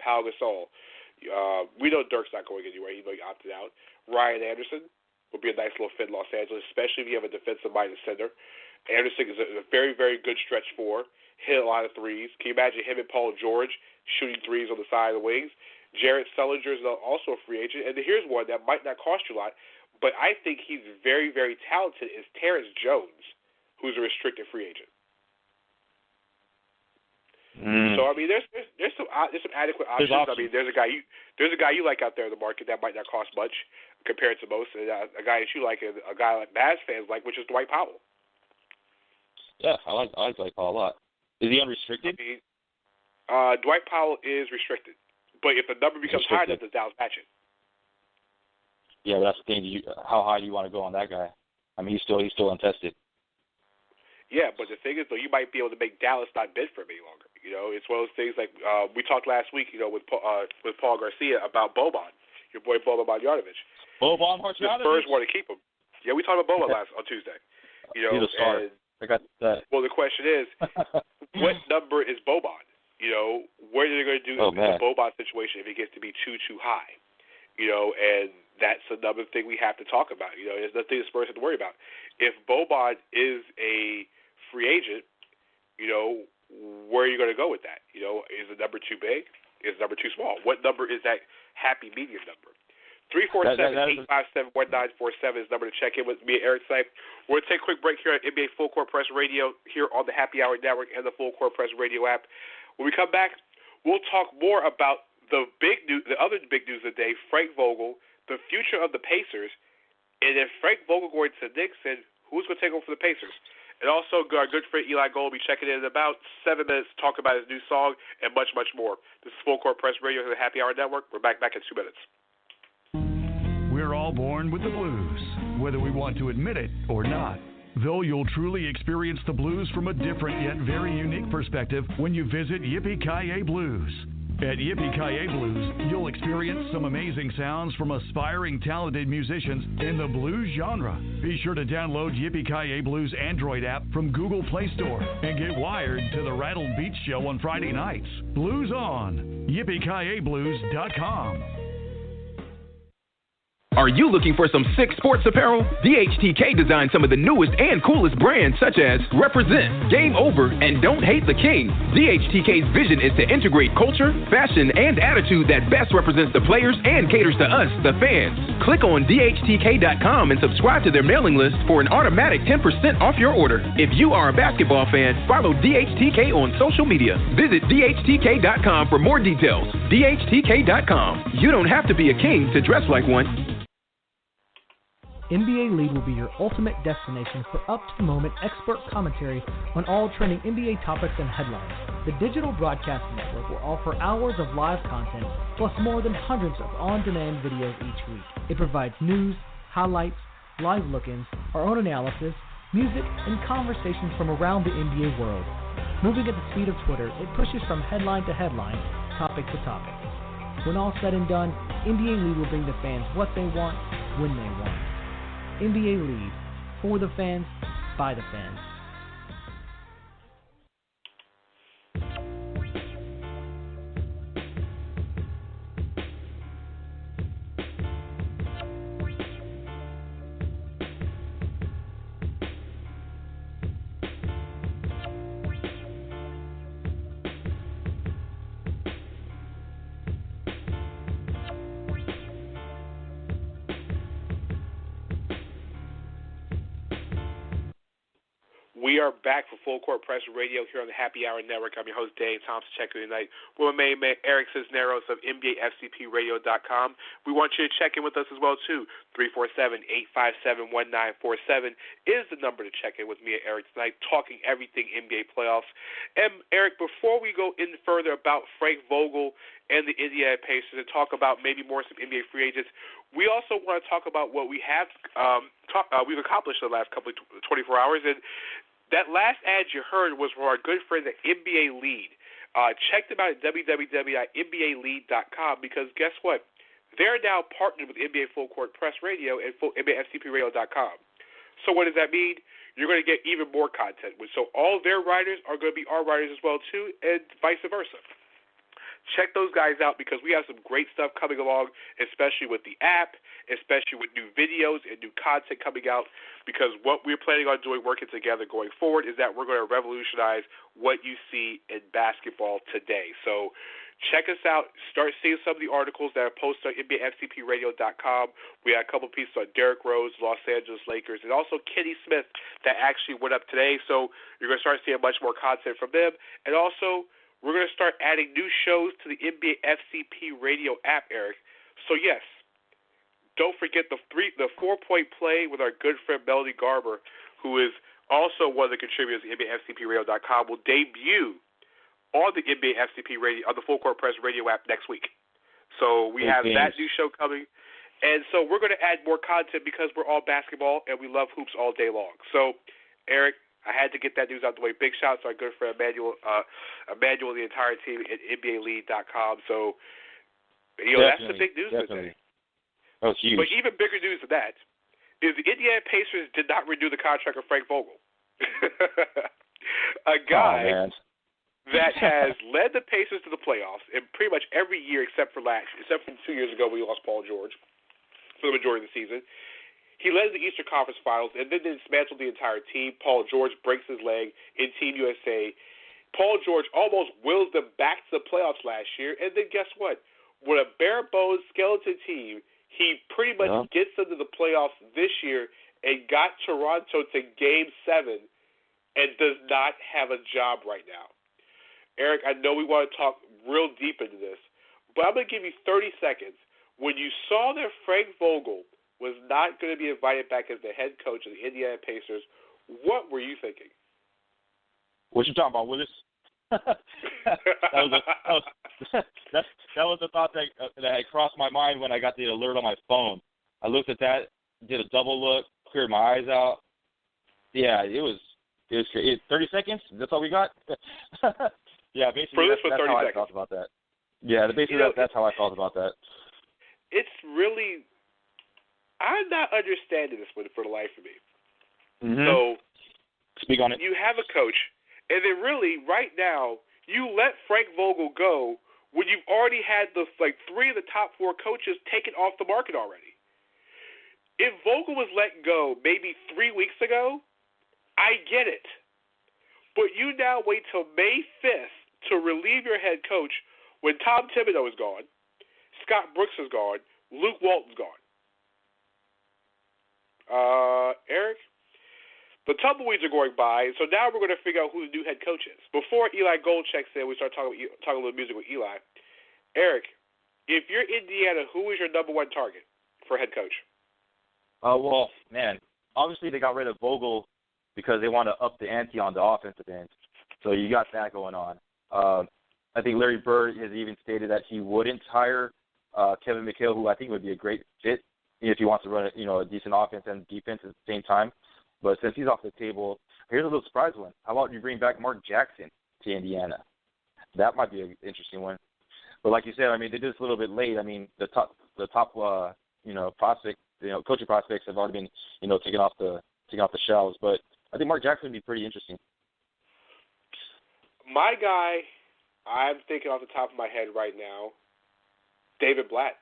Pau Gasol. We know Dirk's not going anywhere. He opted out. Ryan Anderson would be a nice little fit in Los Angeles, especially if you have a defensive-minded center. Anderson is a very, very good stretch four. Hit a lot of threes. Can you imagine him and Paul George shooting threes on the side of the wings? Jared Sullinger is also a free agent. And here's one that might not cost you a lot, but I think he's very, very talented, is Terrence Jones, who's a restricted free agent. So I mean, there's some adequate options. I mean, there's a guy you like out there in the market that might not cost much compared to most, and a guy that you like, and a guy like Mavs fans like, which is Dwight Powell. Yeah, I like Dwight Powell a lot. Is he unrestricted? I mean, Dwight Powell is restricted, but if the number becomes high, then the Dallas match it. Yeah, but that's the thing. How high do you want to go on that guy? I mean, he's still untested. Yeah, but the thing is, though, you might be able to make Dallas not bid for him any longer. You know, it's one of those things like we talked last week, you know, with Paul Garcia about Boban, your boy Boban Marjanovic. Boban The Spurs want to keep him. Yeah, we talked about Boban on Tuesday. You know, he's a star. I got that. Well, the question is, what number is Boban? You know, what are they going to do in the Boban situation if it gets to be too high? You know, and that's another thing we have to talk about. You know, there's nothing the Spurs have to worry about. If Boban is a free agent, you know, where are you going to go with that? You know, is the number too big? Is the number too small? What number is that happy medium number? 347-857-1947 is the number to check in with me, Eric Cisneros. We're going to take a quick break here at NBA Full Court Press Radio here on the Happy Hour Network and the Full Court Press Radio app. When we come back, we'll talk more about the big news, the other big news of the day, Frank Vogel, the future of the Pacers, and if Frank Vogel going to the Knicks, and who's going to take over for the Pacers? And also, our good friend Eli Gold will be checking in about 7 minutes to talk about his new song and much, much more. This is Full Court Press Radio here at the Happy Hour Network. We're back in 2 minutes. We're all born with the blues, whether we want to admit it or not. Though you'll truly experience the blues from a different yet very unique perspective when you visit Yippee-Ki-Yay Blues. At Yippee-Ki-Yay Blues, you'll experience some amazing sounds from aspiring talented musicians in the blues genre. Be sure to download Yippee-Ki-Yay Blues Android app from Google Play Store and get wired to the Rattled Beach Show on Friday nights. Blues on YippieKiYayBlues.com. Are you looking for some sick sports apparel? DHTK designed some of the newest and coolest brands such as Represent, Game Over, and Don't Hate the King. DHTK's vision is to integrate culture, fashion, and attitude that best represents the players and caters to us, the fans. Click on DHTK.com and subscribe to their mailing list for an automatic 10% off your order. If you are a basketball fan, follow DHTK on social media. Visit DHTK.com for more details. DHTK.com. You don't have to be a king to dress like one. NBA Lead will be your ultimate destination for up-to-the-moment expert commentary on all trending NBA topics and headlines. The digital broadcast network will offer hours of live content, plus more than hundreds of on-demand videos each week. It provides news, highlights, live look-ins, our own analysis, music, and conversations from around the NBA world. Moving at the speed of Twitter, it pushes from headline to headline, topic to topic. When all said and done, NBA Lead will bring the fans what they want, when they want. NBA Lead, for the fans, by the fans. We are back for Full Court Press Radio here on the Happy Hour Network. I'm your host, Dave Thompson, checking in tonight with my main man, Eric Cisneros of NBAFCPRadio.com. We want you to check in with us as well, too. 347-857-1947 is the number to check in with me and Eric tonight, talking everything NBA playoffs. And, Eric, before we go in further about Frank Vogel and the Indiana Pacers and talk about maybe more some NBA free agents, we also want to talk about what we have we've accomplished in the last couple of 24 hours. And that last ad you heard was from our good friend at NBA Lead. Check them out at www.nbalead.com because guess what? They're now partnered with NBA Full Court Press Radio and NBAFCPRadio.com. So what does that mean? You're going to get even more content. So all their writers are going to be our writers as well, too, and vice versa. check those guys out because we have some great stuff coming along, especially with the app, especially with new videos and new content coming out, because what we're planning on doing working together going forward is that we're going to revolutionize what you see in basketball today. So check us out. Start seeing some of the articles that are posted on NBAFCPRadio.com. We had a couple pieces on Derrick Rose, Los Angeles Lakers, and also Kenny Smith that actually went up today. So you're going to start seeing much more content from them. And also, we're going to start adding new shows to the NBA FCP radio app, Eric. So, yes, don't forget the 4-point play with our good friend Melody Garber, who is also one of the contributors to NBAFCPRadio.com, will debut on the NBA FCP radio, on the Full Court Press radio app next week. So we have that new show coming. And so we're going to add more content because we're all basketball and we love hoops all day long. So, Eric, I had to get that news out the way. Big shout out to our good friend Emmanuel and the entire team at NBALead.com. So, that's the big news today. That was huge. But even bigger news than that is the Indiana Pacers did not renew the contract of Frank Vogel. A guy that has led the Pacers to the playoffs in pretty much every year except for 2 years ago when we lost Paul George for the majority of the season. He led the Eastern Conference Finals and then dismantled the entire team. Paul George breaks his leg in Team USA. Paul George almost wills them back to the playoffs last year, and then guess what? With a bare-bones skeleton team, he pretty much gets them to the playoffs this year and got Toronto to Game 7 and does not have a job right now. Eric, I know we want to talk real deep into this, but I'm going to give you 30 seconds. When you saw that Frank Vogel was not going to be invited back as the head coach of the Indiana Pacers, what were you thinking? What you talking about, Willis? that was the thought that had crossed my mind when I got the alert on my phone. I looked at that, did a double look, cleared my eyes out. Yeah, it was 30 seconds? That's all we got? Yeah, basically that's how I felt about that. Yeah, basically that's how I felt about that. It's really, I'm not understanding this one for the life of me. Mm-hmm. So, speak on it. You have a coach, and then really right now you let Frank Vogel go when you've already had the 3 of the top 4 coaches taken off the market already. If Vogel was let go maybe 3 weeks ago, I get it. But you now wait till May 5th to relieve your head coach when Tom Thibodeau is gone, Scott Brooks is gone, Luke Walton's gone. Eric, the tumbleweeds are going by, so now we're going to figure out who the new head coach is. Before Eli Gold checks in, we start talking a little music with Eli. Eric, if you're Indiana, who is your number 1 target for head coach? Well, man, obviously they got rid of Vogel because they want to up the ante on the offensive end. So you got that going on. I think Larry Bird has even stated that he wouldn't hire Kevin McHale, who I think would be a great fit if he wants to run a decent offense and defense at the same time. But since he's off the table, here's a little surprise one. How about you bring back Mark Jackson to Indiana? That might be an interesting one. But like you said, I mean, they did this a little bit late. I mean, the top prospect, coaching prospects have already been, taken off the shelves. But I think Mark Jackson would be pretty interesting. My guy, I'm thinking off the top of my head right now, David Blatt.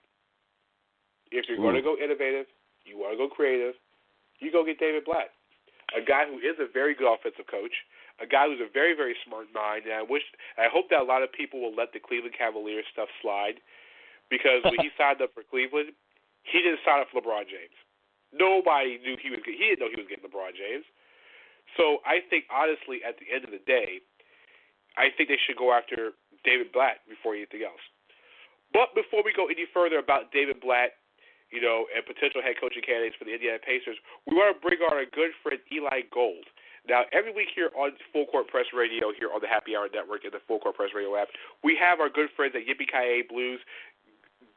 If you're going to go innovative, you want to go creative, you go get David Blatt, a guy who is a very good offensive coach, a guy who's a very, very smart mind, and I hope that a lot of people will let the Cleveland Cavaliers stuff slide, because when he signed up for Cleveland, he didn't sign up for LeBron James. Nobody knew he didn't know he was getting LeBron James. So I think, honestly, at the end of the day, I think they should go after David Blatt before anything else. But before we go any further about David Blatt, and potential head coaching candidates for the Indiana Pacers, we want to bring on our good friend Eli Gold. Now, every week here on Full Court Press Radio, here on the Happy Hour Network and the Full Court Press Radio app, we have our good friends at Yippee-Ki-Yay Blues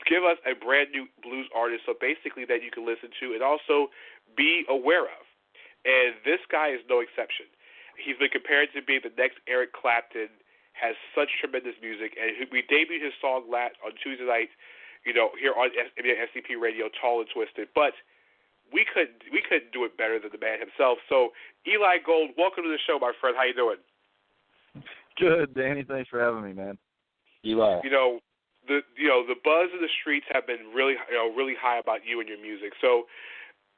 give us a brand new blues artist, so basically that you can listen to and also be aware of. And this guy is no exception. He's been compared to being the next Eric Clapton, has such tremendous music, and we debuted his song on Tuesday night, here on SCP Radio, Tall and Twisted. But we couldn't do it better than the man himself. So, Eli Gold, welcome to the show, my friend. How you doing? Good, Danny. Thanks for having me, man. Eli. The buzz of the streets have been really high about you and your music. So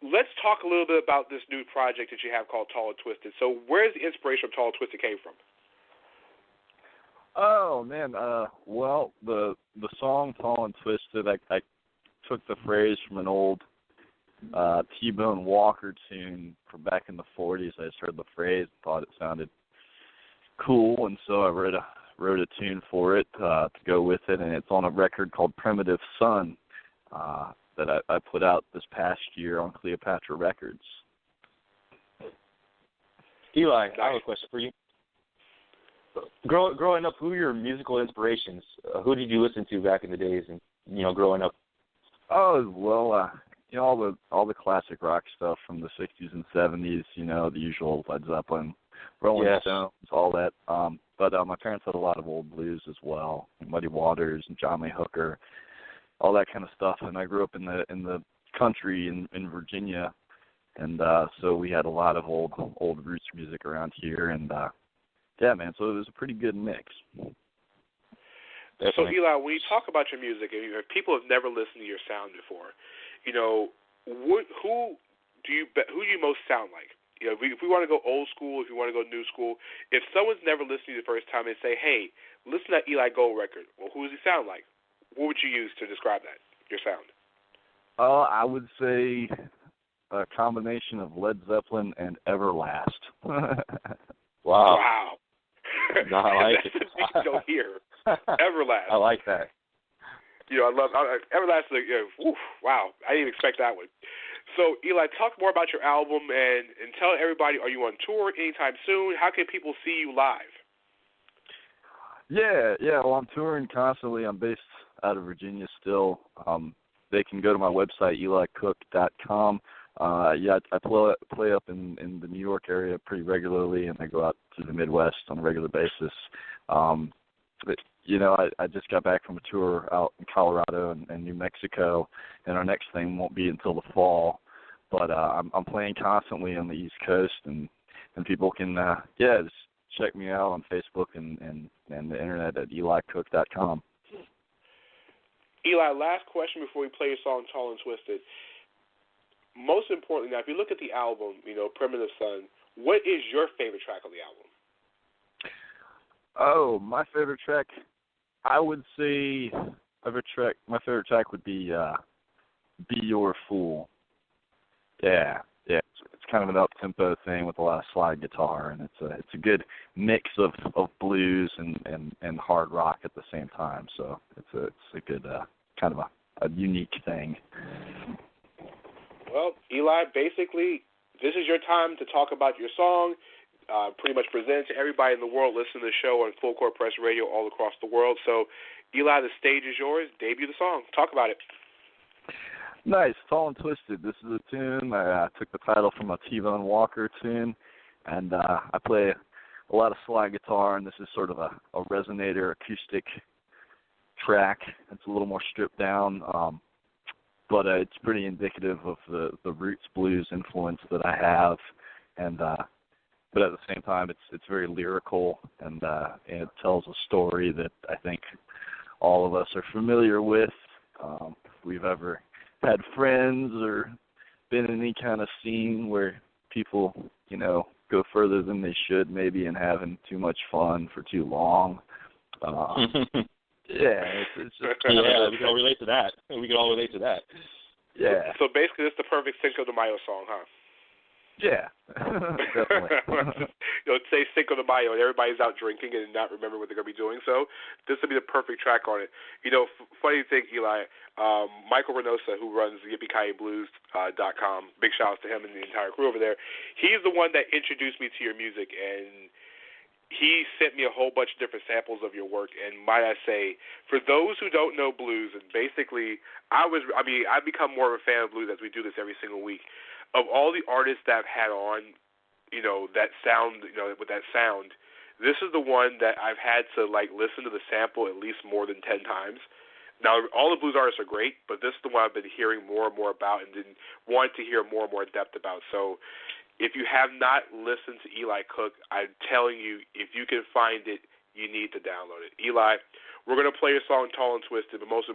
let's talk a little bit about this new project that you have called Tall and Twisted. So where's the inspiration of Tall and Twisted came from? Oh man, well the song Tall and Twisted, I took the phrase from an old T-Bone Walker tune from back in the 40s. I just heard the phrase and thought it sounded cool, and so I wrote a tune for it to go with it, and it's on a record called Primitive Sun that I put out this past year on Cleopatra Records. Eli, I have a question for you. Growing up, who were your musical inspirations? Who did you listen to back in the days and growing up? Oh, well, all the classic rock stuff from the 60s and 70s, the usual Led Zeppelin, Rolling Stones, all that. But my parents had a lot of old blues as well, Muddy Waters and John Lee Hooker, all that kind of stuff. And I grew up in the country in Virginia, and so we had a lot of old roots music around here. And yeah, man, so it was a pretty good mix. So Eli, when you talk about your music, if people have never listened to your sound before, who do you most sound like? If we want to go old school, if you want to go new school, if someone's never listened to you the first time and say, hey, listen to that Eli Gold record, well, who does he sound like? What would you use to describe that, your sound? I would say a combination of Led Zeppelin and Everlast. Wow. No, I like That's something you don't hear. Everlast. I like that. I love Everlast. Wow, I didn't expect that one. So, Eli, talk more about your album and tell everybody, are you on tour anytime soon? How can people see you live? Yeah, well, I'm touring constantly. I'm based out of Virginia still. They can go to my website, elicook.com. I play up in the New York area pretty regularly, and I go out to the Midwest on a regular basis. I just got back from a tour out in Colorado and New Mexico, and our next thing won't be until the fall. But I'm playing constantly on the East Coast, and people can just check me out on Facebook and the internet at elicook.com. Eli, last question before we play your song Tall and Twisted. Most importantly, now, if you look at the album, Primitive Sun, what is your favorite track on the album? Oh, my favorite track, I would say my favorite track would be Be Your Fool. Yeah. It's kind of an up-tempo thing with a lot of slide guitar, and it's a good mix of blues and hard rock at the same time. So it's a good kind of a unique thing. Well, Eli, basically, this is your time to talk about your song. Pretty much present it to everybody in the world listening to the show on Full Court Press Radio all across the world. So, Eli, the stage is yours. Debut the song. Talk about it. Nice. Tall and Twisted. This is a tune. I took the title from a T-Bone Walker tune, and I play a lot of slide guitar, and this is sort of a resonator acoustic track. It's a little more stripped down, but it's pretty indicative of the roots blues influence that I have, and but at the same time, it's very lyrical, and it tells a story that I think all of us are familiar with. If we've ever had friends or been in any kind of scene where people, go further than they should maybe and having too much fun for too long. It's just we can all relate to that. Yeah. So basically, it's the perfect Cinco de Mayo song, huh? Yeah, definitely. Say Cinco de Mayo, and everybody's out drinking and not remember what they're going to be doing. So this would be the perfect track on it. Funny thing, Eli, Michael Reynosa, who runs YippieKayeBlues.com, big shout out to him and the entire crew over there. He's the one that introduced me to your music, and he sent me a whole bunch of different samples of your work. And might I say, for those who don't know blues, and basically I've become more of a fan of blues as we do this every single week. Of all the artists that I've had on, that sound, with that sound, this is the one that I've had to, listen to the sample at least more than 10 times. Now, all the blues artists are great, but this is the one I've been hearing more and more about and want to hear more and more depth about. So if you have not listened to Eli Cook, I'm telling you, if you can find it, you need to download it. Eli, We're going to play your song Tall and Twisted, but most